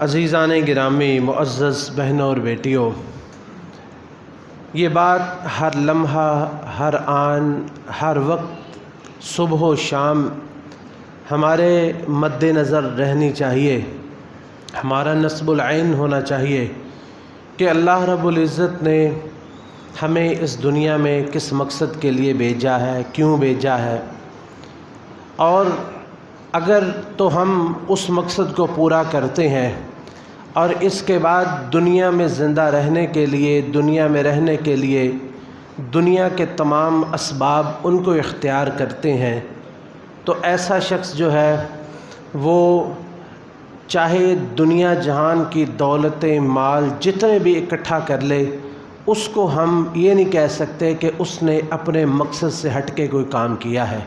عزیزان گرامی، معزز بہنوں اور بیٹیوں، یہ بات ہر لمحہ، ہر آن، ہر وقت، صبح و شام ہمارے مد نظر رہنی چاہیے، ہمارا نصب العین ہونا چاہیے کہ اللہ رب العزت نے ہمیں اس دنیا میں کس مقصد کے لیے بھیجا ہے، کیوں بھیجا ہے، اور اگر تو ہم اس مقصد کو پورا کرتے ہیں اور اس کے بعد دنیا میں زندہ رہنے کے لیے، دنیا میں رہنے کے لیے دنیا کے تمام اسباب ان کو اختیار کرتے ہیں، تو ایسا شخص جو ہے وہ چاہے دنیا جہان کی دولتیں، مال جتنے بھی اکٹھا کر لے، اس کو ہم یہ نہیں کہہ سکتے کہ اس نے اپنے مقصد سے ہٹ کے کوئی کام کیا ہے،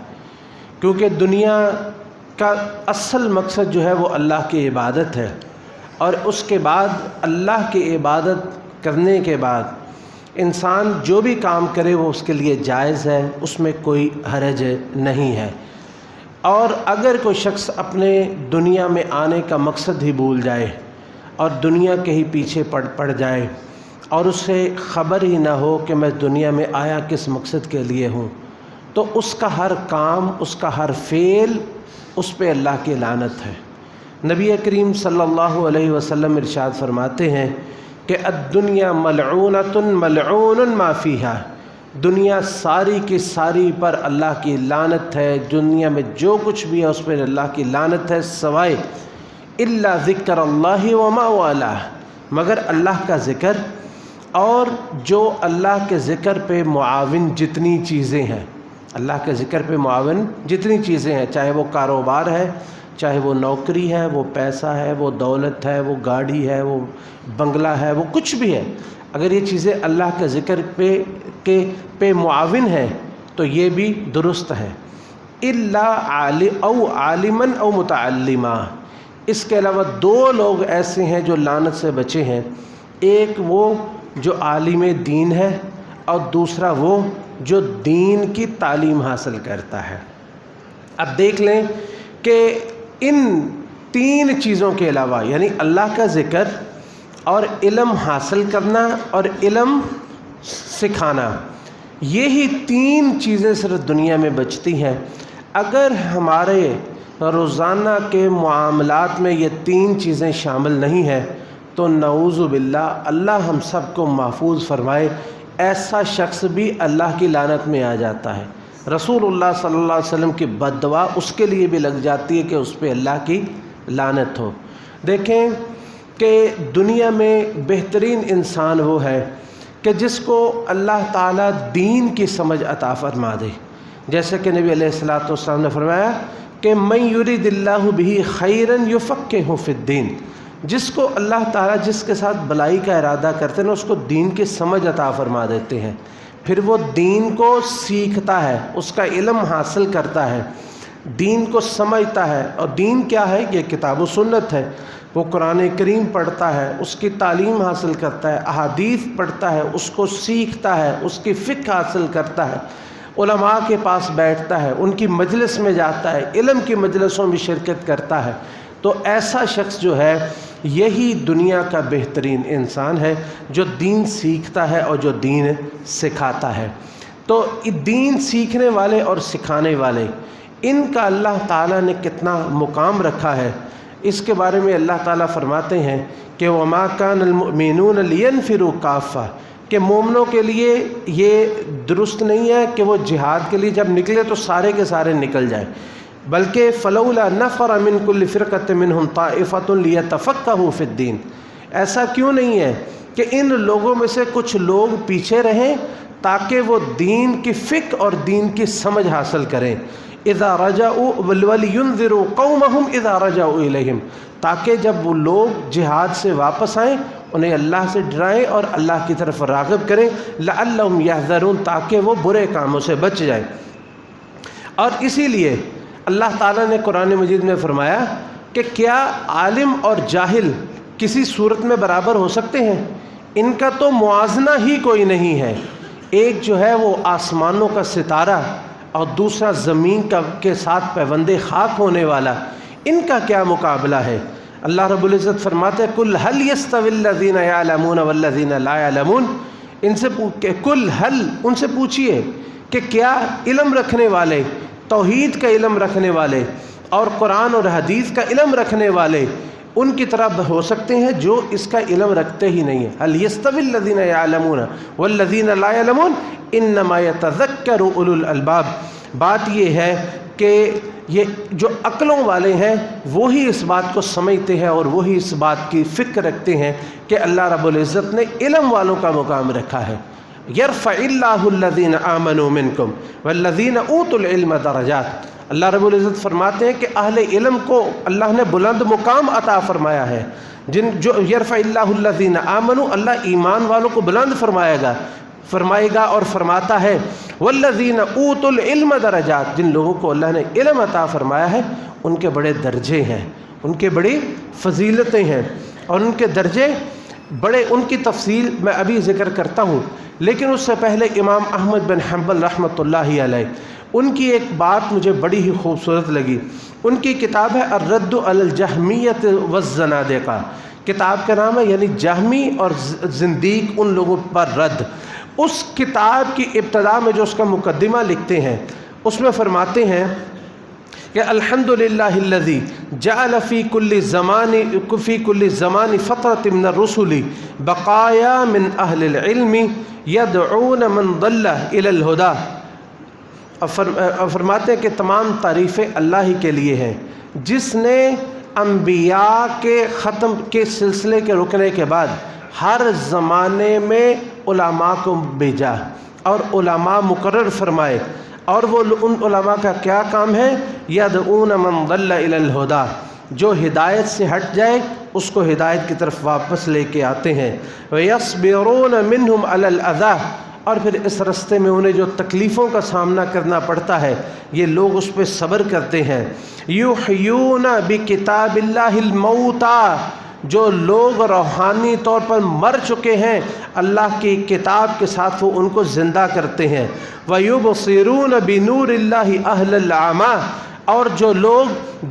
کیونکہ دنیا کا اصل مقصد جو ہے وہ اللہ کی عبادت ہے، اور اس کے بعد اللہ کی عبادت کرنے کے بعد انسان جو بھی کام کرے وہ اس کے لیے جائز ہے، اس میں کوئی حرج نہیں ہے۔ اور اگر کوئی شخص اپنے دنیا میں آنے کا مقصد ہی بھول جائے اور دنیا کے ہی پیچھے پڑ جائے اور اسے خبر ہی نہ ہو کہ میں دنیا میں آیا کس مقصد کے لیے ہوں، تو اس کا ہر کام، اس کا ہر فعل، اس پہ اللہ کی لعنت ہے۔ نبی کریم صلی اللہ علیہ وسلم ارشاد فرماتے ہیں کہ الدنیا ملعونۃ ملعون ما فیہا، دنیا ساری کی ساری پر اللہ کی لعنت ہے، دنیا میں جو کچھ بھی ہے اس پر اللہ کی لعنت ہے، سوائے الا ذکر اللہ وما والہ، مگر اللہ کا ذکر اور جو اللہ کے ذکر پہ معاون جتنی چیزیں ہیں، اللہ کے ذکر پہ معاون جتنی چیزیں ہیں، چاہے وہ کاروبار ہے، چاہے وہ نوکری ہے، وہ پیسہ ہے، وہ دولت ہے، وہ گاڑی ہے، وہ بنگلہ ہے، وہ کچھ بھی ہے، اگر یہ چیزیں اللہ کے ذکر پہ معاون ہیں تو یہ بھی درست ہے۔ الا عالما او متعلما، اس کے علاوہ دو لوگ ایسے ہیں جو لعنت سے بچے ہیں، ایک وہ جو عالم دین ہے اور دوسرا وہ جو دین کی تعلیم حاصل کرتا ہے۔ اب دیکھ لیں کہ ان تین چیزوں کے علاوہ، یعنی اللہ کا ذکر اور علم حاصل کرنا اور علم سکھانا، یہی تین چیزیں صرف دنیا میں بچتی ہیں۔ اگر ہمارے روزانہ کے معاملات میں یہ تین چیزیں شامل نہیں ہیں تو نعوذ باللہ، اللہ ہم سب کو محفوظ فرمائے، ایسا شخص بھی اللہ کی لعنت میں آ جاتا ہے۔ رسول اللہ صلی اللہ علیہ وسلم کی بد دعا اس کے لیے بھی لگ جاتی ہے کہ اس پہ اللہ کی لعنت ہو۔ دیکھیں کہ دنیا میں بہترین انسان وہ ہے کہ جس کو اللہ تعالیٰ دین کی سمجھ عطا فرما دے، جیسے کہ نبی علیہ الصلوۃ والسلام نے فرمایا کہ من یرید اللہ بہ خیرا یفقہہ فی الدین، جس کو اللہ تعالیٰ جس کے ساتھ بلائی کا ارادہ کرتے ہیں اس کو دین کی سمجھ عطا فرما دیتے ہیں، پھر وہ دین کو سیکھتا ہے، اس کا علم حاصل کرتا ہے، دین کو سمجھتا ہے، اور دین کیا ہے؟ یہ کتاب و سنت ہے، وہ قرآن کریم پڑھتا ہے، اس کی تعلیم حاصل کرتا ہے، احادیث پڑھتا ہے، اس کو سیکھتا ہے، اس کی فقہ حاصل کرتا ہے، علماء کے پاس بیٹھتا ہے، ان کی مجلس میں جاتا ہے، علم کی مجلسوں میں شرکت کرتا ہے، تو ایسا شخص جو ہے یہی دنیا کا بہترین انسان ہے جو دین سیکھتا ہے اور جو دین سکھاتا ہے۔ تو دین سیکھنے والے اور سکھانے والے، ان کا اللہ تعالیٰ نے کتنا مقام رکھا ہے، اس کے بارے میں اللہ تعالیٰ فرماتے ہیں کہ وَمَا كَانَ الْمُؤْمِنُونَ لِيَنْفِرُوا كَافَّةً، کہ مومنوں کے لیے یہ درست نہیں ہے کہ وہ جہاد کے لیے جب نکلے تو سارے کے سارے نکل جائیں، بلکہ فلولا نفر من کل فرقۃ منہم طائفۃ لیتفقہوا فی الدین، ایسا کیوں نہیں ہے کہ ان لوگوں میں سے کچھ لوگ پیچھے رہیں تاکہ وہ دین کی فقہ اور دین کی سمجھ حاصل کریں، اذا رجعوا ولینذروا قومہم اذا رجعوا الیہم، تاکہ جب وہ لوگ جہاد سے واپس آئیں انہیں اللہ سے ڈرائیں اور اللہ کی طرف راغب کریں، لعلہم یحذرون، تاکہ وہ برے کاموں سے بچ جائیں۔ اور اسی لیے اللہ تعالیٰ نے قرآن مجید میں فرمایا کہ کیا عالم اور جاہل کسی صورت میں برابر ہو سکتے ہیں؟ ان کا تو موازنہ ہی کوئی نہیں ہے، ایک جو ہے وہ آسمانوں کا ستارہ اور دوسرا زمین کے ساتھ پیوند خاک ہونے والا، ان کا کیا مقابلہ ہے؟ اللہ رب العزت فرماتے ہیں کل حل یستوی الذین یعلمون والذین لا یعلمون، ان سے کل حل، ان سے پوچھئے کہ کیا علم رکھنے والے، توحید کا علم رکھنے والے اور قرآن اور حدیث کا علم رکھنے والے ان کی طرح ہو سکتے ہیں جو اس کا علم رکھتے ہی نہیں ہیں؟ حل یستوی الذین یعلمون والذین لا یعلمون انما یتذکر اولو الالباب۔ بات یہ ہے کہ یہ جو عقلوں والے ہیں وہی اس بات کو سمجھتے ہیں اور وہی اس بات کی فکر رکھتے ہیں کہ اللہ رب العزت نے علم والوں کا مقام رکھا ہے۔ یرفع اللہ الذین آمنوا منکم والذین اوتوا العلم درجات۔ اللہ رب العزت فرماتے ہیں کہ اہل علم کو اللہ نے بلند مقام عطا فرمایا ہے۔ جو یرفع اللہ الذین آمنوا، اللہ ایمان والوں کو بلند فرمائے گا اور فرماتا ہے والذین اوتوا العلم درجات، جن لوگوں کو اللہ نے علم عطا فرمایا ہے ان کے بڑے درجے ہیں، ان کے بڑی فضیلتیں ہیں اور ان کے درجے بڑے، ان کی تفصیل میں ابھی ذکر کرتا ہوں۔ لیکن اس سے پہلے امام احمد بن حنبل رحمۃ اللہ علیہ، ان کی ایک بات مجھے بڑی ہی خوبصورت لگی۔ ان کی کتاب ہے الرد علی الجہمیۃ والزنادقہ، کتاب کا نام ہے یعنی جہمی اور زندیق ان لوگوں پر رد۔ اس کتاب کی ابتدا میں جو اس کا مقدمہ لکھتے ہیں اس میں فرماتے ہیں کہ الحمدللہ الذی جعل فی کل زمان فترۃ من الرسل بقایا من اہل العلم یدعون من ضل الی الہدی۔ فرماتے ہیں کہ تمام تعریفیں اللہ ہی کے لیے ہیں جس نے انبیاء کے ختم کے سلسلے کے رکنے کے بعد ہر زمانے میں علماء کو بھیجا اور علماء مقرر فرمائے، اور وہ ان علماء کا کیا کام ہے؟ یدعون من ضل الی الہدی، جو ہدایت سے ہٹ جائے اس کو ہدایت کی طرف واپس لے کے آتے ہیں۔ ویصبرون منہم علی الاذی، اور پھر اس رستے میں انہیں جو تکلیفوں کا سامنا کرنا پڑتا ہے یہ لوگ اس پہ صبر کرتے ہیں۔ یحیون بکتاب اللہ الموتیٰ، جو لوگ روحانی طور پر مر چکے ہیں اللہ کی کتاب کے ساتھ وہ ان کو زندہ کرتے ہیں۔ وَيُبْصِرُونَ بِنُورِ اللَّهِ أَهْلَ الْعَمَى، اور جو لوگ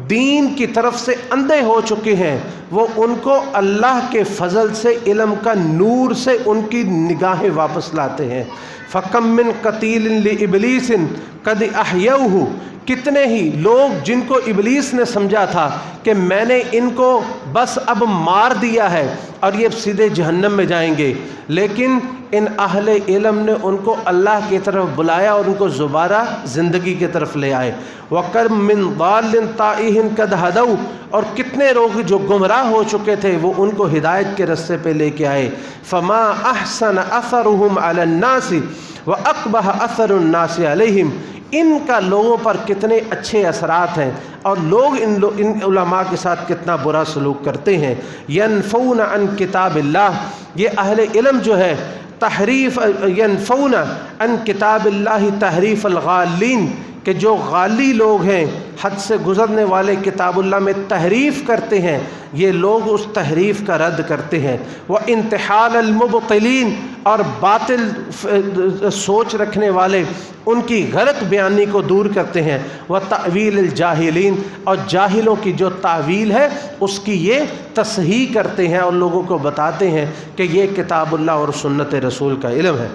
دین کی طرف سے اندھے ہو چکے ہیں وہ ان کو اللہ کے فضل سے، علم کا نور سے ان کی نگاہیں واپس لاتے ہیں۔ فَكَمْ مِنْ قَتِيلٍ لِإِبْلِيسٍ قَدْ أَحْيَوْهُ، کتنے ہی لوگ جن کو ابلیس نے سمجھا تھا کہ میں نے ان کو بس اب مار دیا ہے اور یہ سیدھے جہنم میں جائیں گے، لیکن ان اہل علم نے ان کو اللہ کی طرف بلایا اور ان کو دوبارہ زندگی کی طرف لے آئے۔ وَكَمْ مِنْ ضَالٍ طَائِهٍ قَدْ هَدَوْا، اور کتنے لوگ جو گمراہ ہو چکے تھے وہ ان کو ہدایت کے رستے پہ لے کے آئے۔ فَمَا أَحْسَنَ أَثَرُهُمْ عَلَى النَّاسِ وَأَقْبَحَ أَثَرُ النَّاسِ عَلَيْهِمْ، ان کا لوگوں پر کتنے اچھے اثرات ہیں اور لوگ ان علماء کے ساتھ کتنا برا سلوک کرتے ہیں۔ ینفون عن کتاب اللہ، یہ اہل علم جو ہے ینفون عن کتاب اللہ تحریف الغالین، کہ جو غالی لوگ ہیں حد سے گزرنے والے کتاب اللہ میں تحریف کرتے ہیں، یہ لوگ اس تحریف کا رد کرتے ہیں۔ وَانتحال المبطلین، اور باطل سوچ رکھنے والے ان کی غلط بیانی کو دور کرتے ہیں۔ وَتَأْوِيلِ الْجَاهِلِينَ، اور جاہلوں کی جو تعویل ہے اس کی یہ تصحیح کرتے ہیں اور لوگوں کو بتاتے ہیں کہ یہ کتاب اللہ اور سنت رسول کا علم ہے۔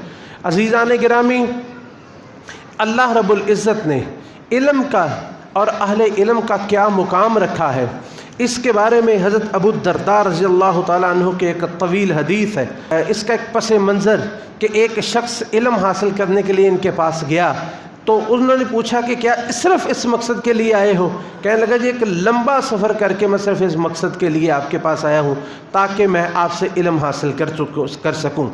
عزیزان گرامی، اللہ رب العزت نے علم کا اور اہل علم کا کیا مقام رکھا ہے، اس کے بارے میں حضرت ابو الدرداء رضی اللہ تعالیٰ عنہ کے ایک طویل حدیث ہے۔ اس کا ایک پس منظر کہ ایک شخص علم حاصل کرنے کے لیے ان کے پاس گیا تو انہوں نے پوچھا کہ کیا صرف اس مقصد کے لیے آئے ہو؟ کہنے لگا جی ایک لمبا سفر کر کے میں صرف اس مقصد کے لیے آپ کے پاس آیا ہوں تاکہ میں آپ سے علم حاصل کر سکوں۔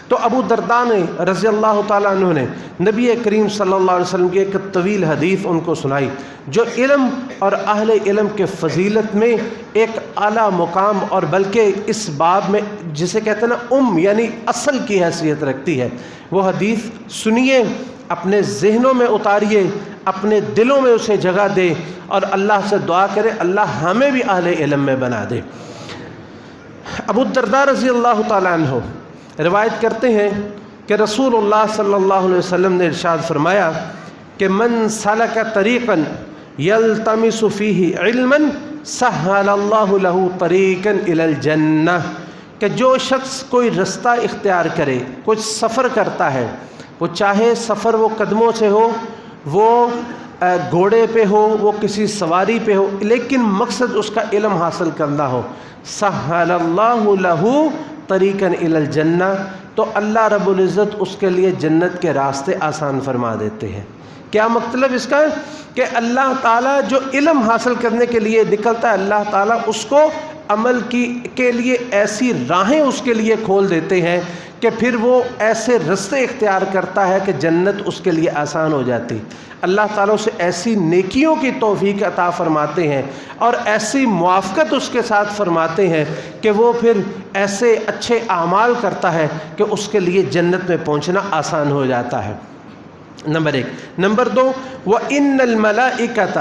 تو ابو الدرداء نے رضی اللہ تعالیٰ عنہ نے نبی کریم صلی اللہ علیہ وسلم کی ایک طویل حدیث ان کو سنائی جو علم اور اہل علم کے فضیلت میں ایک اعلیٰ مقام اور بلکہ اس باب میں جسے کہتے ہیں نا یعنی اصل کی حیثیت رکھتی ہے۔ وہ حدیث سنیے، اپنے ذہنوں میں اتاریے، اپنے دلوں میں اسے جگہ دے اور اللہ سے دعا کرے اللہ ہمیں بھی اہل علم میں بنا دے۔ ابو الدرداء رضی اللہ تعالیٰ عنہ روایت کرتے ہیں کہ رسول اللہ صلی اللہ علیہ وسلم نے ارشاد فرمایا کہ من سلک طریقا یلتمس فیہ علما سہل اللہ لہ طریقا الی الجنہ، کہ جو شخص کوئی رستہ اختیار کرے، کوئی سفر کرتا ہے، وہ چاہے سفر وہ قدموں سے ہو، وہ گھوڑے پہ ہو، وہ کسی سواری پہ ہو، لیکن مقصد اس کا علم حاصل کرنا ہو، سہل اللہ لہ طریقا الی الجنہ، تو اللہ رب العزت اس کے لیے جنت کے راستے آسان فرما دیتے ہیں۔ کیا مطلب اس کا ہے؟ کہ اللہ تعالیٰ جو علم حاصل کرنے کے لیے نکلتا ہے، اللہ تعالیٰ اس کو عمل کے لیے ایسی راہیں اس کے لیے کھول دیتے ہیں کہ پھر وہ ایسے رستے اختیار کرتا ہے کہ جنت اس کے لیے آسان ہو جاتی۔ اللہ تعالیٰ اسے ایسی نیکیوں کی توفیق عطا فرماتے ہیں اور ایسی موافقت اس کے ساتھ فرماتے ہیں کہ وہ پھر ایسے اچھے اعمال کرتا ہے کہ اس کے لیے جنت میں پہنچنا آسان ہو جاتا ہے۔ نمبر 1۔ نمبر 2، وَإِنَّ الْمَلَائِكَةَ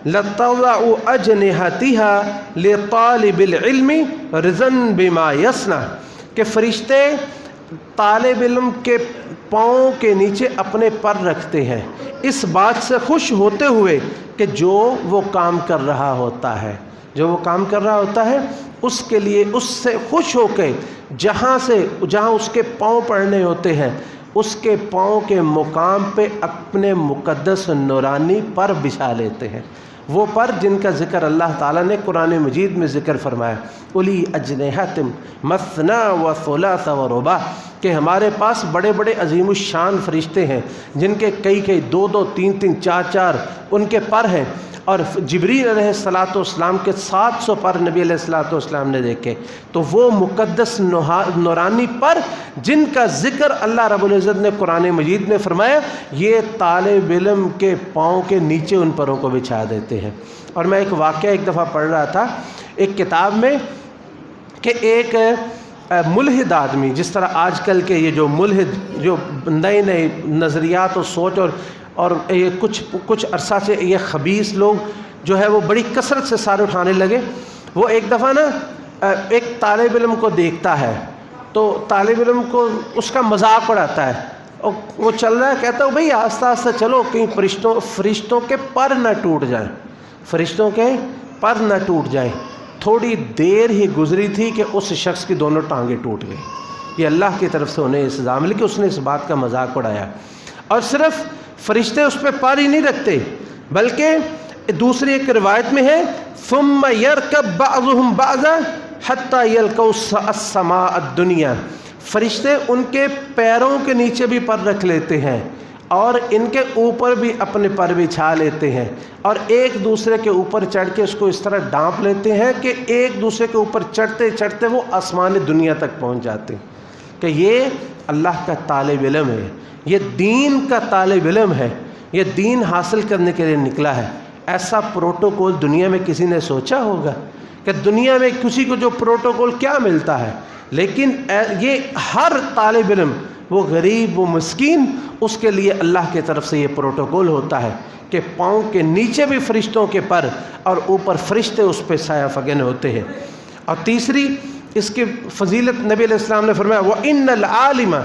لَتَضَعُ أَجْنِحَتِهَا لِطَالِبِ الْعِلْمِ رِضًا بِمَا يَصْنَعُ، کہ فرشتے طالب علم کے پاؤں کے نیچے اپنے پر رکھتے ہیں اس بات سے خوش ہوتے ہوئے کہ جو وہ کام کر رہا ہوتا ہے، جو وہ کام کر رہا ہوتا ہے اس کے لیے اس سے خوش ہو کے جہاں اس کے پاؤں پڑنے ہوتے ہیں اس کے پاؤں کے مقام پہ اپنے مقدس نورانی پر بچھا لیتے ہیں، وہ پر جن کا ذکر اللہ تعالیٰ نے قرآن مجید میں ذکر فرمایا، اولی اجنحۃ مثنی و ثلاث و رباع، کہ ہمارے پاس بڑے بڑے عظیم الشان فرشتے ہیں جن کے کئی 2 3 4 ان کے پر ہیں، اور جبریل علیہ السلام کے 700 پر نبی علیہ السلام نے دیکھے، تو وہ مقدس نورانی پر جن کا ذکر اللہ رب العزت نے قرآن مجید میں فرمایا، یہ طالب علم کے پاؤں کے نیچے ان پروں کو بچھا دیتے ہیں۔ اور میں ایک واقعہ ایک دفعہ پڑھ رہا تھا ایک کتاب میں کہ ایک ملحد آدمی، جس طرح آج کل کے یہ جو ملحد جو نئے نظریات و سوچ اور یہ کچھ عرصہ سے یہ خبیث لوگ جو ہے وہ بڑی کثرت سے سارے اٹھانے لگے، وہ ایک دفعہ نا ایک طالب علم کو دیکھتا ہے تو طالب علم کو اس کا مذاق اڑاتا ہے، اور وہ چل رہا ہے، کہتا ہے بھئی آہستہ آہستہ چلو کہیں فرشتوں کے پر نہ ٹوٹ جائیں، فرشتوں کے پر نہ ٹوٹ جائیں۔ تھوڑی دیر ہی گزری تھی کہ اس شخص کی دونوں ٹانگیں ٹوٹ گئی۔ یہ اللہ کی طرف سے انہیں سزا ملی کہ اس نے اس بات کا مذاق اڑایا۔ اور صرف فرشتے اس پہ پر ہی نہیں رکھتے، بلکہ دوسری ایک روایت میں ہے ثم يركب بعضهم بعضا حتى يلقوا السماء الدنيا، فرشتے ان کے پیروں کے نیچے بھی پر رکھ لیتے ہیں اور ان کے اوپر بھی اپنے پر بچھا لیتے ہیں، اور ایک دوسرے کے اوپر چڑھ کے اس کو اس طرح ڈانپ لیتے ہیں کہ ایک دوسرے کے اوپر چڑھتے چڑھتے وہ آسمان دنیا تک پہنچ جاتے ہیں۔ کہ یہ اللہ کا طالب علم ہے، یہ دین کا طالب علم ہے، یہ دین حاصل کرنے کے لیے نکلا ہے۔ ایسا پروٹوکول دنیا میں کسی نے سوچا ہوگا کہ دنیا میں کسی کو جو پروٹوکول کیا ملتا ہے؟ لیکن یہ ہر طالب علم، وہ غریب وہ مسکین، اس کے لیے اللہ کی طرف سے یہ پروٹوکول ہوتا ہے کہ پاؤں کے نیچے بھی فرشتوں کے پر اور اوپر فرشتے اس پہ سایہ فگن ہوتے ہیں۔ اور تیسری اس کی فضیلت نبی علیہ السلام نے فرمایا وَإِنَّ الْعَالِمَ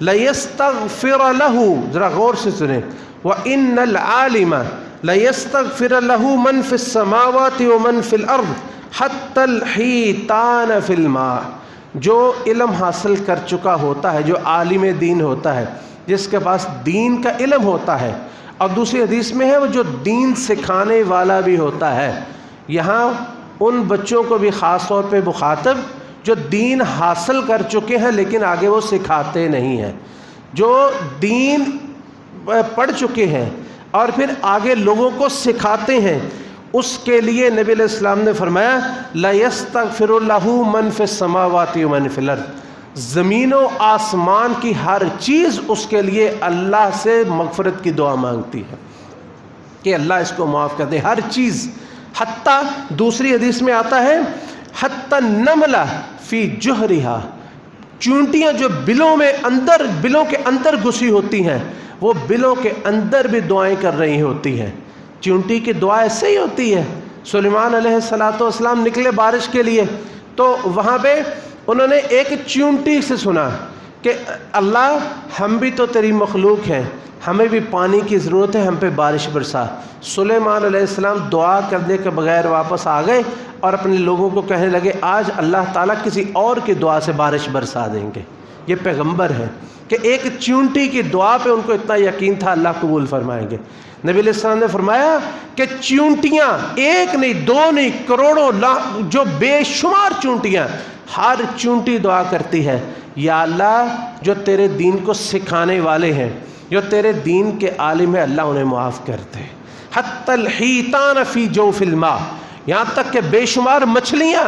لَيَسْتَغْفِرَ لَهُ، ذرا غور سے سنیں، وَإِنَّ الْعَالِمَ لَيَسْتَغْفِرَ لَهُ مَنْ فِي السَّمَاوَاتِ وَمَنْ فِي الْأَرْضِ حَتَّى الْحِيتَانَ فِي الْمَاءِ، جو علم حاصل کر چکا ہوتا ہے، جو عالم دین ہوتا ہے، جس کے پاس دین کا علم ہوتا ہے، اور دوسری حدیث میں ہے وہ جو دین سکھانے والا بھی ہوتا ہے۔ یہاں ان بچوں کو بھی خاص طور پہ مخاطب جو دین حاصل کر چکے ہیں لیکن آگے وہ سکھاتے نہیں ہیں، جو دین پڑھ چکے ہیں اور پھر آگے لوگوں کو سکھاتے ہیں، اس کے لیے نبی علیہ السلام نے فرمایا لا یستغفر لہ من فی السماوات ومن فی الارض، زمین و آسمان کی ہر چیز اس کے لیے اللہ سے مغفرت کی دعا مانگتی ہے کہ اللہ اس کو معاف کر دے، ہر چیز، حتیٰ دوسری حدیث میں آتا ہے حتی النملہ فی جوہرہا، چونٹیاں جو بلوں کے اندر گھسی ہوتی ہیں، وہ بلوں کے اندر بھی دعائیں کر رہی ہوتی ہیں۔ چونٹی کی دعا ایسے ہی ہوتی ہے۔ سلیمان علیہ السلام نکلے بارش کے لیے، تو وہاں پہ انہوں نے ایک چونٹی سے سنا کہ اللہ ہم بھی تو تیری مخلوق ہیں، ہمیں بھی پانی کی ضرورت ہے، ہم پہ بارش برسا۔ سلیمان علیہ السلام دعا کرنے کے بغیر واپس آ گئے اور اپنے لوگوں کو کہنے لگے آج اللہ تعالیٰ کسی اور کی دعا سے بارش برسا دیں گے۔ یہ پیغمبر ہے کہ ایک چونٹی کی دعا پہ ان کو اتنا یقین تھا اللہ قبول فرمائیں گے۔ نبی علیہ السلام نے فرمایا کہ چونٹیاں ایک نہیں، دو نہیں، کروڑوں جو بے شمار چونٹیاں، ہر چونٹی دعا کرتی ہے یا اللہ جو تیرے دین کو سکھانے والے ہیں، جو تیرے دین کے عالم ہیں، اللہ انہیں معاف کر دے۔ حتی الحیتان فی جوف الماء، یہاں تک کہ بے شمار مچھلیاں،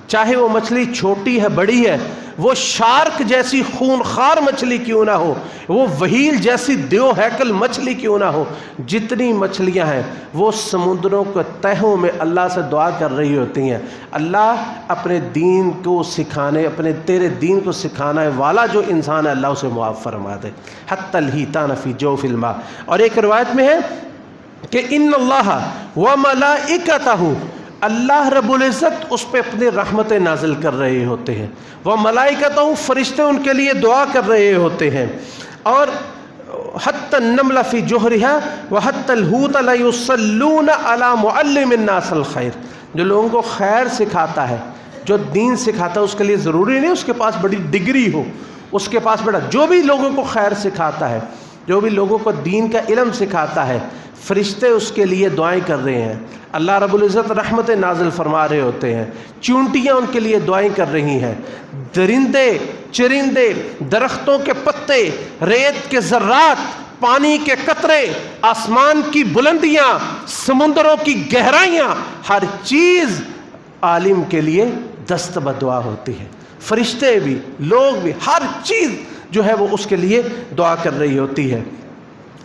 چاہے وہ مچھلی چھوٹی ہے بڑی ہے، وہ شارک جیسی خونخوار مچھلی کیوں نہ ہو، وہ وہیل جیسی دیو ہیکل مچھلی کیوں نہ ہو، جتنی مچھلیاں ہیں وہ سمندروں کے تہوں میں اللہ سے دعا کر رہی ہوتی ہیں، اللہ اپنے دین کو سکھانے، اپنے تیرے دین کو سکھانے والا جو انسان ہے اللہ اسے معاف فرما دے۔ حتی الحیتان فی جوف الماء۔ اور ایک روایت میں ہے کہ ان اللہ وملائکتہ، اللہ رب العزت اس پہ اپنی رحمتیں نازل کر رہے ہوتے ہیں، وہ ملائکتہ فرشتے ان کے لیے دعا کر رہے ہوتے ہیں، اور حتی النمل فی جوہرہا وحتی الحوت لیصلون علی معلم الناس الخیر، جو لوگوں کو خیر سکھاتا ہے، جو دین سکھاتا ہے، اس کے لیے ضروری نہیں اس کے پاس بڑی ڈگری ہو، اس کے پاس بڑا، جو بھی لوگوں کو خیر سکھاتا ہے، جو بھی لوگوں کو دین کا علم سکھاتا ہے، فرشتے اس کے لیے دعائیں کر رہے ہیں، اللہ رب العزت رحمت نازل فرما رہے ہوتے ہیں، چونٹیاں ان کے لیے دعائیں کر رہی ہیں، درندے چرندے، درختوں کے پتے، ریت کے ذرات، پانی کے قطرے، آسمان کی بلندیاں، سمندروں کی گہرائیاں، ہر چیز عالم کے لیے دست بدعا ہوتی ہے، فرشتے بھی، لوگ بھی، ہر چیز جو ہے وہ اس کے لیے دعا کر رہی ہوتی ہے۔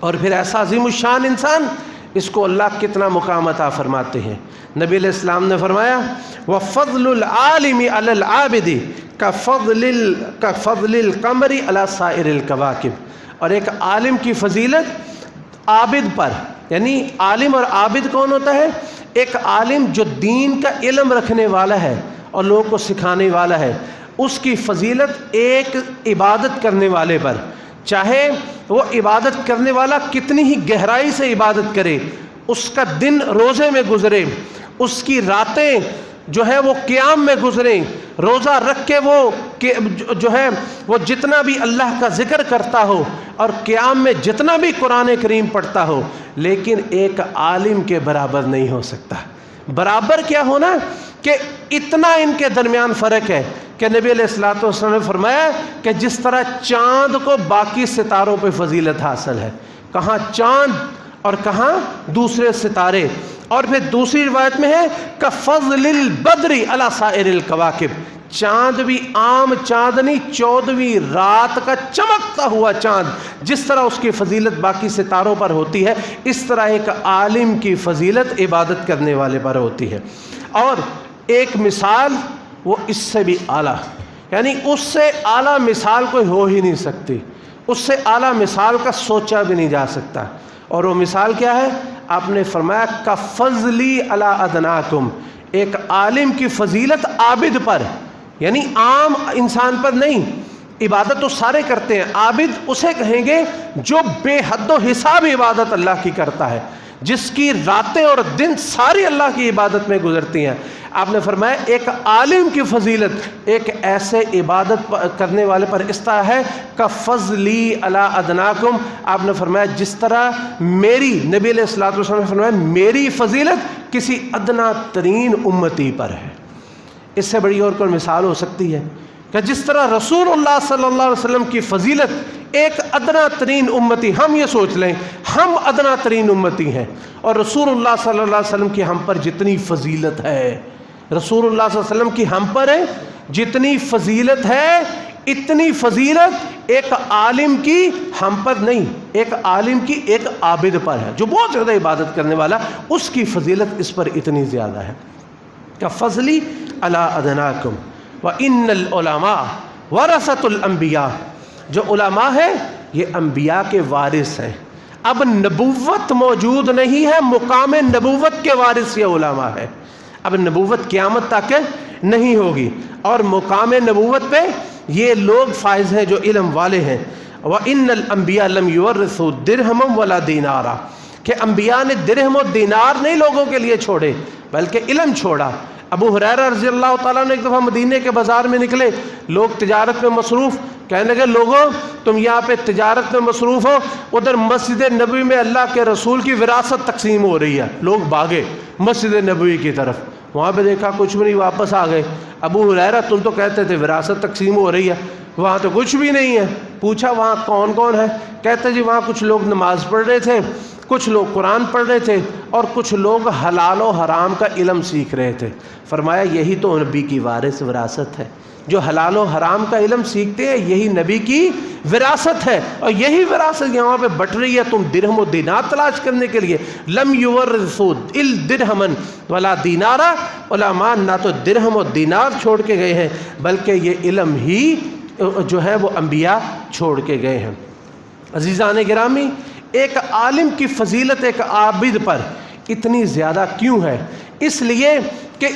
اور پھر ایسا عظیم الشان انسان، اس کو اللہ کتنا مقام عطا فرماتے ہیں۔ نبی علیہ السلام نے فرمایا وَفَضْلُ الْعَالِمِ عَلَى الْعَابِدِ كَفَضْلِ الْقَمَرِ عَلَى سَائِرِ الْكَوَاكِبِ، اور ایک عالم کی فضیلت عابد پر، یعنی عالم اور عابد کون ہوتا ہے؟ ایک عالم جو دین کا علم رکھنے والا ہے اور لوگوں کو سکھانے والا ہے، اس کی فضیلت ایک عبادت کرنے والے پر، چاہے وہ عبادت کرنے والا کتنی ہی گہرائی سے عبادت کرے، اس کا دن روزے میں گزرے، اس کی راتیں جو ہے وہ قیام میں گزریں، روزہ رکھ کے وہ جو ہے وہ جتنا بھی اللہ کا ذکر کرتا ہو اور قیام میں جتنا بھی قرآن کریم پڑھتا ہو، لیکن ایک عالم کے برابر نہیں ہو سکتا۔ برابر کیا ہونا کہ اتنا ان کے درمیان فرق ہے کہ نبی علیہ السلام نے فرمایا کہ جس طرح چاند کو باقی ستاروں پہ فضیلت حاصل ہے، کہاں چاند اور کہاں دوسرے ستارے، اور پھر دوسری روایت میں ہے کفضل البدر علی سائر الکواکب، چاند بھی عام چاند نہیں، 14ویں رات کا چمکتا ہوا چاند، جس طرح اس کی فضیلت باقی ستاروں پر ہوتی ہے، اس طرح ایک عالم کی فضیلت عبادت کرنے والے پر ہوتی ہے۔ اور ایک مثال وہ اس سے بھی اعلیٰ، یعنی اس سے اعلیٰ مثال کوئی ہو ہی نہیں سکتی، اس سے اعلیٰ مثال کا سوچا بھی نہیں جا سکتا، اور وہ مثال کیا ہے؟ آپ نے فرمایا کفضلی علی ادناکم، ایک عالم کی فضیلت عابد پر، یعنی عام انسان پر نہیں، عبادت تو سارے کرتے ہیں، عابد اسے کہیں گے جو بے حد و حساب عبادت اللہ کی کرتا ہے، جس کی راتیں اور دن ساری اللہ کی عبادت میں گزرتی ہیں۔ آپ نے فرمایا ایک عالم کی فضیلت ایک ایسے عبادت کرنے والے پر اس طرح ہے کفضلی علی ادناکم، آپ نے فرمایا جس طرح میری، نبی علیہ الصلوۃ والسلام نے فرمایا میری فضیلت کسی ادنا ترین امتی پر ہے۔ اس سے بڑی اور کوئی مثال ہو سکتی ہے کہ جس طرح رسول اللہ صلی اللہ علیہ وسلم کی فضیلت ایک ادنا ترین امتی، ہم یہ سوچ لیں ہم ادنا ترین امتی ہیں، اور رسول اللہ صلی اللہ علیہ وسلم کی ہم پر جتنی فضیلت ہے، رسول اللہ صلی اللہ علیہ وسلم کی ہم پر ہے جتنی فضیلت ہے، اتنی فضیلت ایک عالم کی ہم پر نہیں، ایک عالم کی ایک عابد پر ہے جو بہت زیادہ عبادت کرنے والا، اس کی فضیلت اس پر اتنی زیادہ ہے۔ کفضلی علی ادناکم وَإِنَّ الْعُلَمَاءَ وَرَثَةُ الْأَنْبِيَاءِ، جو علماء ہیں یہ انبیاء کے وارث ہیں۔ اب نبوت موجود نہیں ہے، مقام نبوت کے وارث یہ علماء ہے۔ اب نبوت قیامت تک نہیں ہوگی، اور مقام نبوت پہ یہ لوگ فائز ہیں جو علم والے ہیں۔ وَإِنَّ الْأَنْبِيَاءَ لَمْ يُوَرِّثُوا دِرْهَمًا وَلَا دِینَارًا، کہ انبیاء نے درہم و دینار نہیں لوگوں کے لیے چھوڑے بلکہ علم چھوڑا۔ ابو ہریرہ رضی اللہ تعالیٰ نے ایک دفعہ مدینے کے بازار میں نکلے، لوگ تجارت میں مصروف، کہنے لگے لوگوں تم یہاں پہ تجارت میں مصروف ہو، ادھر مسجد نبوی میں اللہ کے رسول کی وراثت تقسیم ہو رہی ہے۔ لوگ بھاگے مسجد نبوی کی طرف، وہاں پہ دیکھا کچھ بھی نہیں، واپس آ گئے۔ ابو ہریرہ تم تو کہتے تھے وراثت تقسیم ہو رہی ہے، وہاں تو کچھ بھی نہیں ہے۔ پوچھا وہاں کون کون ہے؟ کہتے جی وہاں کچھ لوگ نماز پڑھ رہے تھے، کچھ لوگ قرآن پڑھ رہے تھے، اور کچھ لوگ حلال و حرام کا علم سیکھ رہے تھے۔ فرمایا یہی تو نبی کی وارث وراثت ہے، جو حلال و حرام کا علم سیکھتے ہیں یہی نبی کی وراثت ہے، اور یہی وراثت یہاں پہ بٹ رہی ہے تم درہم و دینار تلاش کرنے کے لیے۔ لم یورثوا درہما ولا دینارا، علماء نہ تو درہم و دینار چھوڑ کے گئے ہیں بلکہ یہ علم ہی جو ہے وہ انبیاء چھوڑ کے گئے ہیں۔ عزیزان گرامی، ایک عالم کی فضیلت ایک عابد پر اتنی زیادہ کیوں ہے؟ اس لیے کہ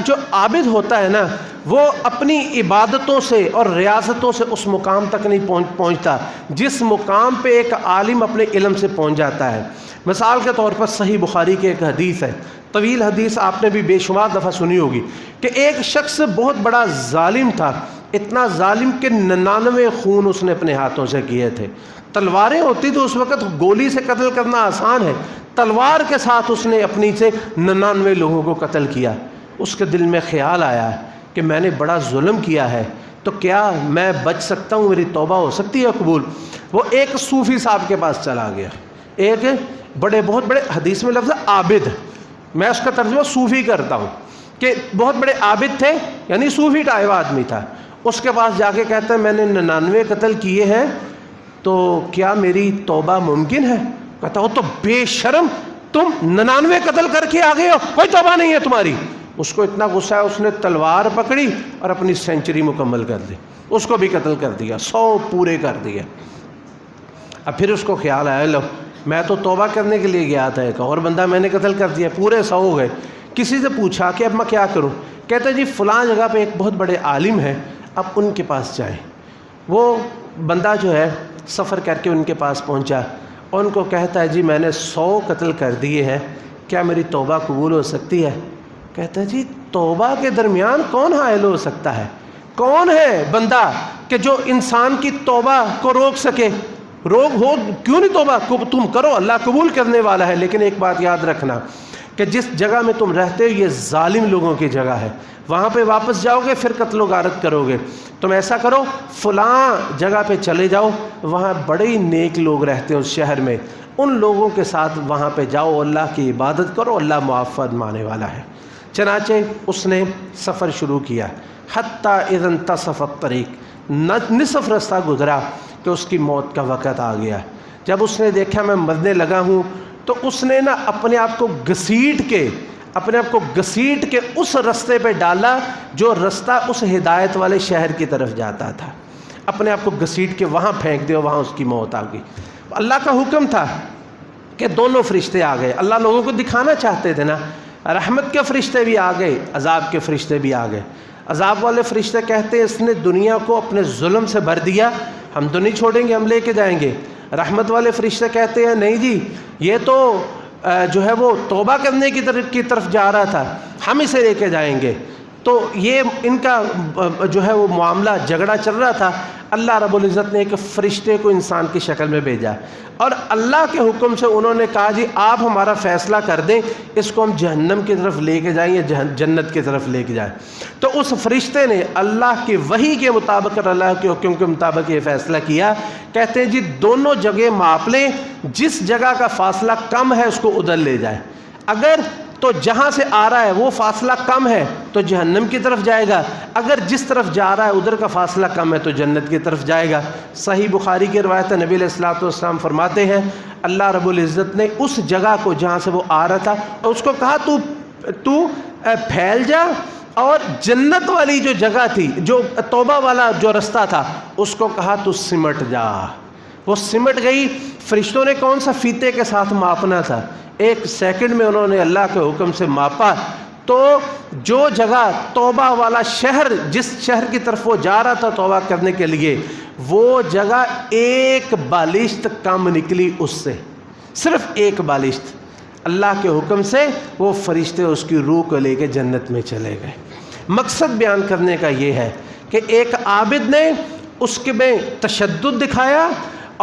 جو عابد ہوتا ہے نا وہ اپنی عبادتوں سے اور ریاضتوں سے اس مقام تک نہیں پہنچتا جس مقام پہ ایک عالم اپنے علم سے پہنچ جاتا ہے۔ مثال کے طور پر صحیح بخاری کی ایک حدیث ہے، طویل حدیث، آپ نے بھی بے شمار دفعہ سنی ہوگی، کہ ایک شخص بہت بڑا ظالم تھا، اتنا ظالم کہ 99 خون اس نے اپنے ہاتھوں سے کیے تھے۔ تلواریں ہوتی تو اس وقت گولی سے قتل کرنا آسان ہے، تلوار کے ساتھ اس نے اپنی سے 99 لوگوں کو قتل کیا۔ اس کے دل میں خیال آیا کہ میں نے بڑا ظلم کیا ہے، تو کیا میں بچ سکتا ہوں، میری توبہ ہو سکتی ہے قبول؟ وہ ایک صوفی صاحب کے پاس چلا گیا، ایک بہت بڑے حدیث میں لفظ عابد، میں اس کا ترجمہ صوفی کرتا ہوں، کہ بہت بڑے عابد تھے، یعنی صوفی ٹائپ آدمی تھا۔ اس کے پاس جا کے کہتا ہے میں نے 99 قتل کیے ہیں، تو کیا میری توبہ ممکن ہے؟ کہتا ہو تو بے شرم، تم 99 قتل کر کے آگے ہو، کوئی توبہ نہیں ہے تمہاری۔ اس کو اتنا غصہ ہے، اس نے تلوار پکڑی اور اپنی سینچری مکمل کر دی، اس کو بھی قتل کر دیا، 100 پورے کر دیا۔ اب پھر اس کو خیال آیا لو میں تو توبہ کرنے کے لیے گیا تھا، ایک اور بندہ میں نے قتل کر دیا، پورے 100 ہو گئے۔ کسی سے پوچھا کہ اب میں کیا کروں؟ کہتا جی فلاں جگہ پہ ایک بہت بڑے عالم ہیں، اب ان کے پاس جائیں۔ وہ بندہ جو ہے سفر کر کے ان کے پاس پہنچا، ان کو کہتا ہے جی میں نے 100 قتل کر دیے ہیں، کیا میری توبہ قبول ہو سکتی ہے؟ کہتا ہے جی توبہ کے درمیان کون حائل ہو سکتا ہے؟ کون ہے بندہ کہ جو انسان کی توبہ کو روک سکے؟ روک ہو کیوں نہیں توبہ، تم کرو، اللہ قبول کرنے والا ہے۔ لیکن ایک بات یاد رکھنا کہ جس جگہ میں تم رہتے ہو یہ ظالم لوگوں کی جگہ ہے، وہاں پہ واپس جاؤ گے پھر قتل و غارت کرو گے۔ تم ایسا کرو فلاں جگہ پہ چلے جاؤ، وہاں بڑے ہی نیک لوگ رہتے ہیں اس شہر میں، ان لوگوں کے ساتھ وہاں پہ جاؤ، اللہ کی عبادت کرو، اللہ معاف فرمانے والا ہے۔ چنانچہ اس نے سفر شروع کیا، حتیٰ اذا انتصف الطریق، نصف رستہ گزرا کہ اس کی موت کا وقت آ گیا۔ جب اس نے دیکھا میں مرنے لگا ہوں تو اس نے نا اپنے آپ کو گھسیٹ کے اس رستے پہ ڈالا جو رستہ اس ہدایت والے شہر کی طرف جاتا تھا، اپنے آپ کو گھسیٹ کے وہاں پھینک دیا، وہاں اس کی موت آ گئی۔ اللہ کا حکم تھا کہ دونوں فرشتے آ گئے، اللہ لوگوں کو دکھانا چاہتے تھے نا، رحمت کے فرشتے بھی آ گئے، عذاب کے فرشتے بھی آ گئے۔ عذاب والے فرشتے کہتے ہیں اس نے دنیا کو اپنے ظلم سے بھر دیا، ہم تو نہیں چھوڑیں گے، ہم لے کے جائیں گے۔ رحمت والے فرشتے کہتے ہیں نہیں جی یہ تو جو ہے وہ توبہ کرنے کی طرف جا رہا تھا، ہم اسے لے کے جائیں گے۔ تو یہ ان کا جو ہے وہ معاملہ جھگڑا چل رہا تھا۔ اللہ رب العزت نے ایک فرشتے کو انسان کی شکل میں بھیجا اور اللہ کے حکم سے انہوں نے کہا جی آپ ہمارا فیصلہ کر دیں، اس کو ہم جہنم کی طرف لے کے جائیں یا جنت کی طرف لے کے جائیں۔ تو اس فرشتے نے اللہ کی وحی کے مطابق اور اللہ کے حکم کے مطابق یہ فیصلہ کیا، کہتے ہیں جی دونوں جگہ ماپ لیں، جس جگہ کا فاصلہ کم ہے اس کو ادھر لے جائیں، اگر تو جہاں سے آ رہا ہے وہ فاصلہ کم ہے تو جہنم کی طرف جائے گا، اگر جس طرف جا رہا ہے ادھر کا فاصلہ کم ہے تو جنت کی طرف جائے گا۔ صحیح بخاری کی روایت ہے، نبی علیہ الصلوۃ والسلام فرماتے ہیں اللہ رب العزت نے اس جگہ کو جہاں سے وہ آ رہا تھا اور اس کو کہا تو پھیل جا، اور جنت والی جو جگہ تھی، جو توبہ والا جو رستہ تھا، اس کو کہا تو سمٹ جا۔ وہ سمٹ گئی۔ فرشتوں نے کون سا فیتے کے ساتھ ماپنا تھا، 1 سیکنڈ میں انہوں نے اللہ کے حکم سے ماپا، تو جو جگہ توبہ والا شہر، جس شہر کی طرف وہ جا رہا تھا توبہ کرنے کے لیے، وہ جگہ ایک بالشت کم نکلی اس سے، صرف ایک بالشت، اللہ کے حکم سے وہ فرشتے اس کی روح کو لے کے جنت میں چلے گئے۔ مقصد بیان کرنے کا یہ ہے کہ ایک عابد نے اس کے میں تشدد دکھایا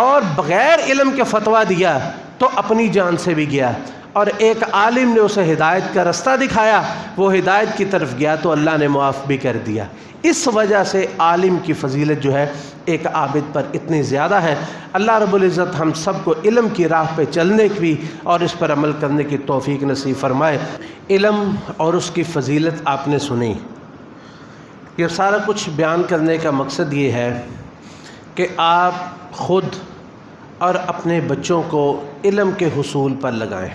اور بغیر علم کے فتویٰ دیا تو اپنی جان سے بھی گیا، اور ایک عالم نے اسے ہدایت کا رستہ دکھایا، وہ ہدایت کی طرف گیا تو اللہ نے معاف بھی کر دیا۔ اس وجہ سے عالم کی فضیلت جو ہے ایک عابد پر اتنی زیادہ ہے۔ اللہ رب العزت ہم سب کو علم کی راہ پہ چلنے کی اور اس پر عمل کرنے کی توفیق نصیب فرمائے۔ علم اور اس کی فضیلت آپ نے سنی، یہ سارا کچھ بیان کرنے کا مقصد یہ ہے کہ آپ خود اور اپنے بچوں کو علم کے حصول پر لگائیں۔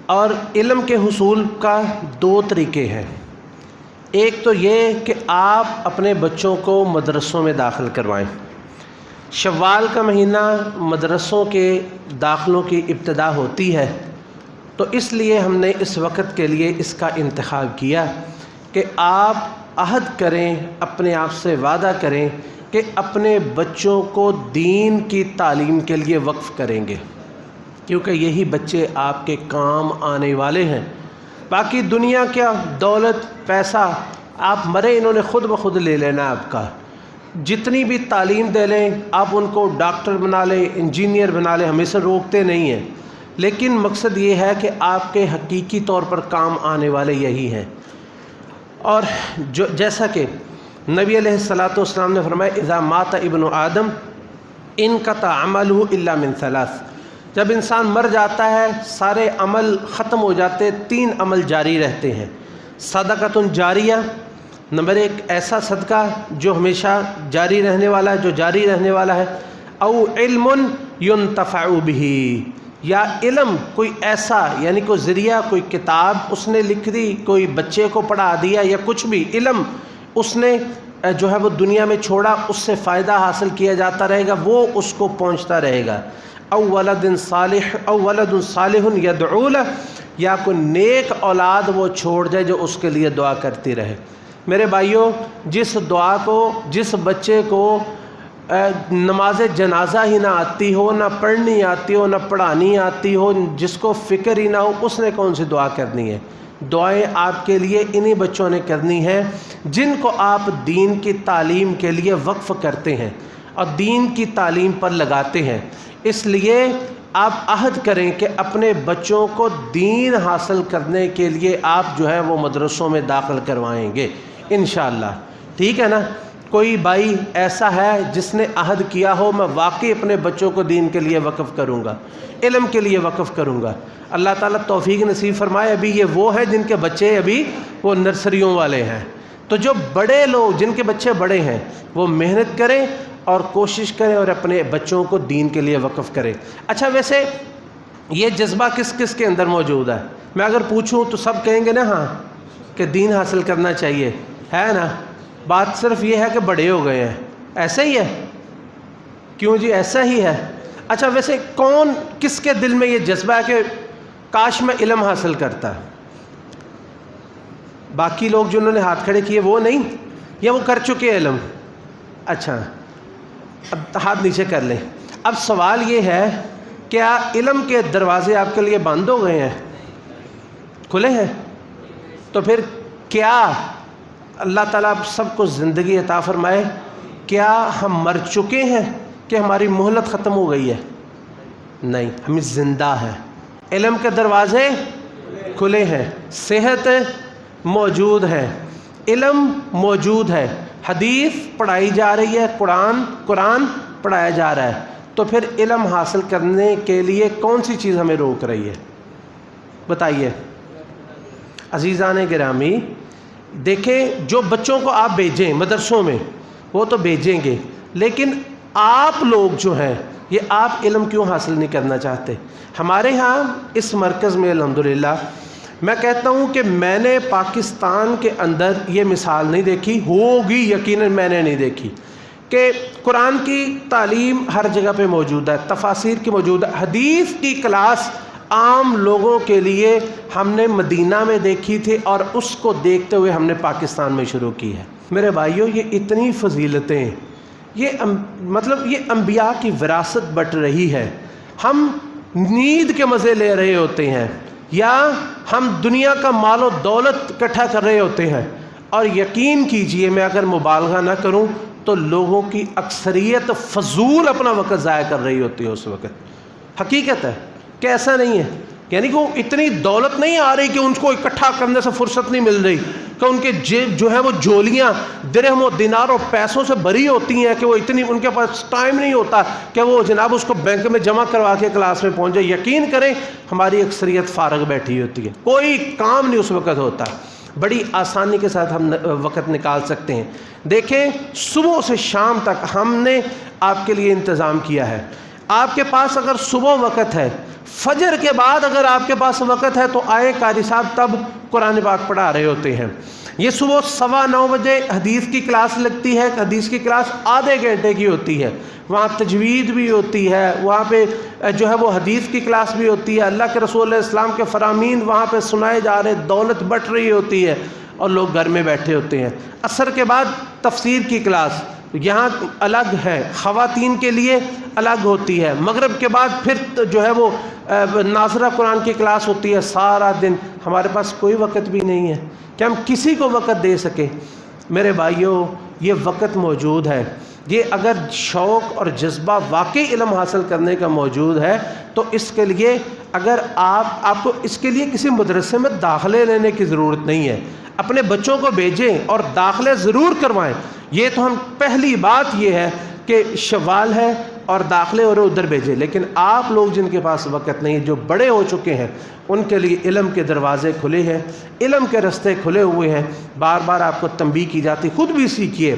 اور علم کے حصول کا دو طریقے ہیں۔ ایک تو یہ کہ آپ اپنے بچوں کو مدرسوں میں داخل کروائیں۔ شوال کا مہینہ مدرسوں کے داخلوں کی ابتدا ہوتی ہے، تو اس لیے ہم نے اس وقت کے لیے اس کا انتخاب کیا کہ آپ عہد کریں، اپنے آپ سے وعدہ کریں کہ اپنے بچوں کو دین کی تعلیم کے لیے وقف کریں گے، کیونکہ یہی بچے آپ کے کام آنے والے ہیں۔ باقی دنیا کیا، دولت، پیسہ، آپ مرے انہوں نے خود بخود لے لینا آپ کا۔ جتنی بھی تعلیم دے لیں، آپ ان کو ڈاکٹر بنا لیں، انجینئر بنا لیں، ہم اسے روکتے نہیں ہیں، لیکن مقصد یہ ہے کہ آپ کے حقیقی طور پر کام آنے والے یہی ہیں۔ اور جیسا کہ نبی علیہ الصلوۃ والسلام نے فرمایا اذا مات ابن آدم انقطع عملہ الا من ثلاث، جب انسان مر جاتا ہے سارے عمل ختم ہو جاتے، تین عمل جاری رہتے ہیں۔ صدقۃ جاریہ، نمبر ایک ایسا صدقہ جو ہمیشہ جاری رہنے والا ہے، جو جاری رہنے والا ہے، او علم ينتفع به، یا علم کوئی ایسا، یعنی کوئی ذریعہ، کوئی کتاب اس نے لکھ دی، کوئی بچے کو پڑھا دیا، یا کچھ بھی علم اس نے جو ہے وہ دنیا میں چھوڑا، اس سے فائدہ حاصل کیا جاتا رہے گا، وہ اس کو پہنچتا رہے گا۔ او ولد صالح یدعو لہ، یا کوئی نیک اولاد وہ چھوڑ جائے جو اس کے لیے دعا کرتی رہے۔ میرے بھائیوں، جس دعا کو، جس بچے کو نماز جنازہ ہی نہ آتی ہو، نہ پڑھنی آتی ہو، نہ پڑھانی آتی ہو، جس کو فکر ہی نہ ہو، اس نے کون سی دعا کرنی ہے؟ دعائیں آپ کے لیے انہی بچوں نے کرنی ہیں جن کو آپ دین کی تعلیم کے لیے وقف کرتے ہیں اور دین کی تعلیم پر لگاتے ہیں۔ اس لیے آپ عہد کریں کہ اپنے بچوں کو دین حاصل کرنے کے لیے آپ جو ہے وہ مدرسوں میں داخل کروائیں گے انشاءاللہ، ٹھیک ہے نا؟ کوئی بھائی ایسا ہے جس نے عہد کیا ہو میں واقعی اپنے بچوں کو دین کے لیے وقف کروں گا، علم کے لیے وقف کروں گا، اللہ تعالیٰ توفیق نصیب فرمائے۔ ابھی یہ وہ ہے جن کے بچے ابھی وہ نرسریوں والے ہیں، تو جو بڑے لوگ جن کے بچے بڑے ہیں وہ محنت کریں اور کوشش کریں اور اپنے بچوں کو دین کے لیے وقف کریں۔ اچھا، ویسے یہ جذبہ کس کس کے اندر موجود ہے؟ میں اگر پوچھوں تو سب کہیں گے نا ہاں کہ دین حاصل کرنا چاہیے، ہے نا؟ بات صرف یہ ہے کہ بڑے ہو گئے ہیں، ایسا ہی ہے؟ کیوں جی ایسا ہی ہے؟ اچھا، ویسے کون کس کے دل میں یہ جذبہ ہے کہ کاش میں علم حاصل کرتا؟ باقی لوگ جنہوں نے ہاتھ کھڑے کیے وہ نہیں، یا وہ کر چکے علم؟ اچھا، اب ہاتھ نیچے کر لیں۔ اب سوال یہ ہے، کیا علم کے دروازے آپ کے لیے بند ہو گئے ہیں؟ کھلے ہیں؟ تو پھر کیا اللہ تعالیٰ آپ سب کو زندگی عطا فرمائے، کیا ہم مر چکے ہیں کہ ہماری مہلت ختم ہو گئی ہے؟ نہیں، ہم زندہ ہیں، علم کے دروازے کھلے ہیں، صحت موجود ہے، علم موجود ہے، حدیث پڑھائی جا رہی ہے، قرآن پڑھایا جا رہا ہے، تو پھر علم حاصل کرنے کے لیے کون سی چیز ہمیں روک رہی ہے؟ بتائیے عزیزان گرامی۔ دیکھیں، جو بچوں کو آپ بھیجیں مدرسوں میں وہ تو بھیجیں گے، لیکن آپ لوگ جو ہیں یہ آپ علم کیوں حاصل نہیں کرنا چاہتے؟ ہمارے ہاں اس مرکز میں الحمدللہ میں کہتا ہوں کہ میں نے پاکستان کے اندر یہ مثال نہیں دیکھی، ہوگی یقیناً میں نے نہیں دیکھی، کہ قرآن کی تعلیم ہر جگہ پہ موجود ہے، تفاسیر کی موجود ہے، حدیث کی کلاس عام لوگوں کے لیے ہم نے مدینہ میں دیکھی تھی اور اس کو دیکھتے ہوئے ہم نے پاکستان میں شروع کی ہے۔ میرے بھائیوں، یہ اتنی فضیلتیں یہ انبیاء کی وراثت بٹ رہی ہے. ہم نیند کے مزے لے رہے ہوتے ہیں یا ہم دنیا کا مال و دولت اکٹھا کر رہے ہوتے ہیں، اور یقین کیجئے میں اگر مبالغہ نہ کروں تو لوگوں کی اکثریت فضول اپنا وقت ضائع کر رہی ہوتی ہے اس وقت. حقیقت ہے کہ ایسا نہیں ہے، یعنی کہ وہ اتنی دولت نہیں آ رہی کہ ان کو اکٹھا کرنے سے فرصت نہیں مل رہی، کہ ان کے جیب جو ہے وہ جولیاں درہم و دینار اور پیسوں سے بھری ہوتی ہیں کہ وہ اتنی ان کے پاس ٹائم نہیں ہوتا کہ وہ جناب اس کو بینک میں جمع کروا کے کلاس میں پہنچ جائے. یقین کریں ہماری اکثریت فارغ بیٹھی ہوتی ہے، کوئی کام نہیں اس وقت ہوتا. بڑی آسانی کے ساتھ ہم وقت نکال سکتے ہیں. دیکھیں صبح سے شام تک ہم نے آپ کے لیے انتظام کیا ہے. آپ کے پاس اگر صبح وقت ہے، فجر کے بعد اگر آپ کے پاس وقت ہے تو آئے قاری صاحب تب قرآن پاک پڑھا رہے ہوتے ہیں. یہ صبح 9:15 بجے حدیث کی کلاس لگتی ہے. حدیث کی کلاس آدھے گھنٹے کی ہوتی ہے، وہاں تجوید بھی ہوتی ہے، وہاں پہ جو ہے وہ حدیث کی کلاس بھی ہوتی ہے، اللہ کے رسول علیہ السلام کے فرامین وہاں پہ سنائے جا رہے، دولت بٹ رہی ہوتی ہے اور لوگ گھر میں بیٹھے ہوتے ہیں. عصر کے بعد تفسیر کی کلاس یہاں الگ ہے، خواتین کے لیے الگ ہوتی ہے. مغرب کے بعد پھر جو ہے وہ ناظرہ قرآن کی کلاس ہوتی ہے. سارا دن ہمارے پاس کوئی وقت بھی نہیں ہے کہ ہم کسی کو وقت دے سکیں. میرے بھائیوں یہ وقت موجود ہے. یہ اگر شوق اور جذبہ واقعی علم حاصل کرنے کا موجود ہے تو اس کے لیے اگر آپ کو اس کے لیے کسی مدرسے میں داخلے لینے کی ضرورت نہیں ہے. اپنے بچوں کو بھیجیں اور داخلے ضرور کروائیں. یہ تو ہم پہلی بات یہ ہے کہ شوال ہے اور داخلے اور ادھر بھیجیں. لیکن آپ لوگ جن کے پاس وقت نہیں ہے، جو بڑے ہو چکے ہیں، ان کے لیے علم کے دروازے کھلے ہیں، علم کے رستے کھلے ہوئے ہیں. بار بار آپ کو تنبیہ کی جاتی، خود بھی سیکھیے.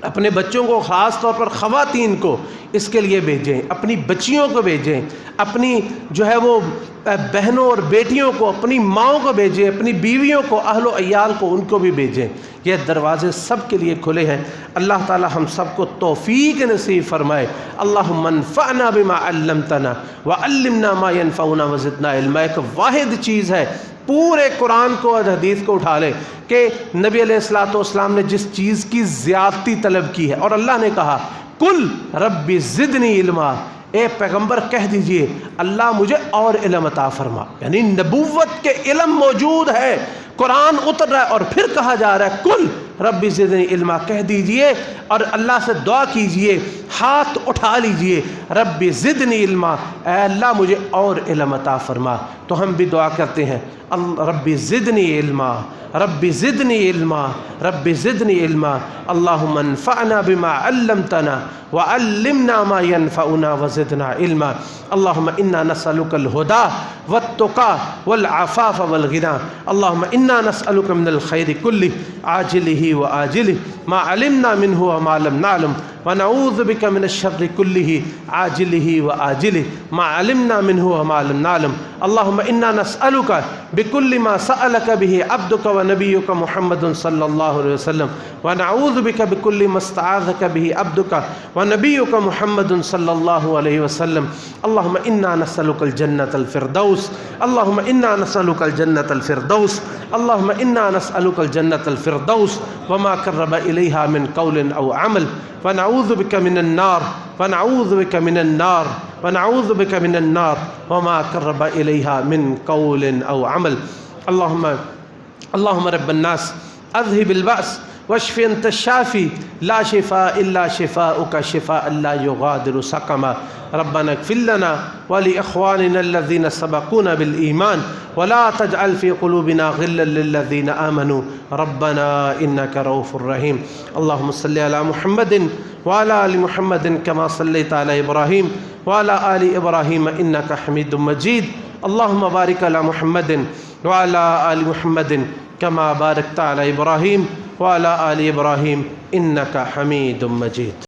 اپنے بچوں کو، خاص طور پر خواتین کو اس کے لیے بھیجیں، اپنی بچیوں کو بھیجیں، اپنی جو ہے وہ بہنوں اور بیٹیوں کو، اپنی ماؤں کو بھیجیں، اپنی بیویوں کو، اہل و عیال کو، ان کو بھی بھیجیں. یہ دروازے سب کے لیے کھلے ہیں. اللہ تعالی ہم سب کو توفیق نصیب فرمائے. اللہم انفعنا بما علمتنا وعلمنا ما ينفعنا وزدنا علما. ایک واحد چیز ہے، پورے قرآن کو اور حدیث کو اٹھا لیں کہ نبی علیہ السلام نے جس چیز کی زیادتی طلب کی ہے، اور اللہ نے کہا کل رب زدنی علما، اے پیغمبر کہہ دیجئے اللہ مجھے اور علم عطا فرما. یعنی نبوت کے علم موجود ہے، قرآن اتر رہا ہے اور پھر کہا جا رہا ہے کل رب زدنی علما. کہہ دیجئے اور اللہ سے دعا کیجئے، ہاتھ اٹھا لیجئے، رب زدنی علما، اے اللہ مجھے اور علم عطا فرما. تو ہم بھی دعا کرتے ہیں رب زدنی علما، رب زدنی علما، رب زدنی علما. اللہم انفعنا بما علمتنا وعلمنا ما ينفعنا وزدنا علما. اللہم انا نسألک الہدى والتقى والعفاف والغنى. اللہم انا نسألک من الخیر کلہ عاجلہ وآجلہ ما علمنا منہ وما لم نعلم ونعوذ بک من الشر کلہ عاجلہ وآجلہ ما علمنا منہ وما لم نعلم. اللہم انا نسألک بكل ما سألك به عبدك ونبيك محمد صلى الله عليه وسلم ونعوذ بك بكل ما استعاذك به عبدك ونبيك محمد صلى الله عليه وسلم. اللهم إنا نسألك الجنة الفردوس، اللهم إنا نسألك الجنة الفردوس، اللهم إنا نسألك الجنة الفردوس وما قرب إليها من قول أو عمل. ونعوذ بك من النار، ونعوذ بك من النار، ونعوذ بك من النار وما قرب إليها من قول أو عمل. اللهم رب الناس أذهب البأس واشف أنت الشافي لا شفاء إلا شفاؤك شفاء لا يغادر سقما. ربنا اغفر لنا ولإخواننا الذين سبقونا بالإيمان ولا تجعل في قلوبنا غلا للذين آمنوا ربنا إنك رؤوف رحيم. اللهم صل على محمد وعلى آل محمد كما صليت على إبراهيم وعلى آل إبراهيم إنك حميد مجيد. اللهم بارك على محمد وعلى آل محمد كما باركت على إبراهيم وعلى آل إبراهيم إنك حميد مجيد.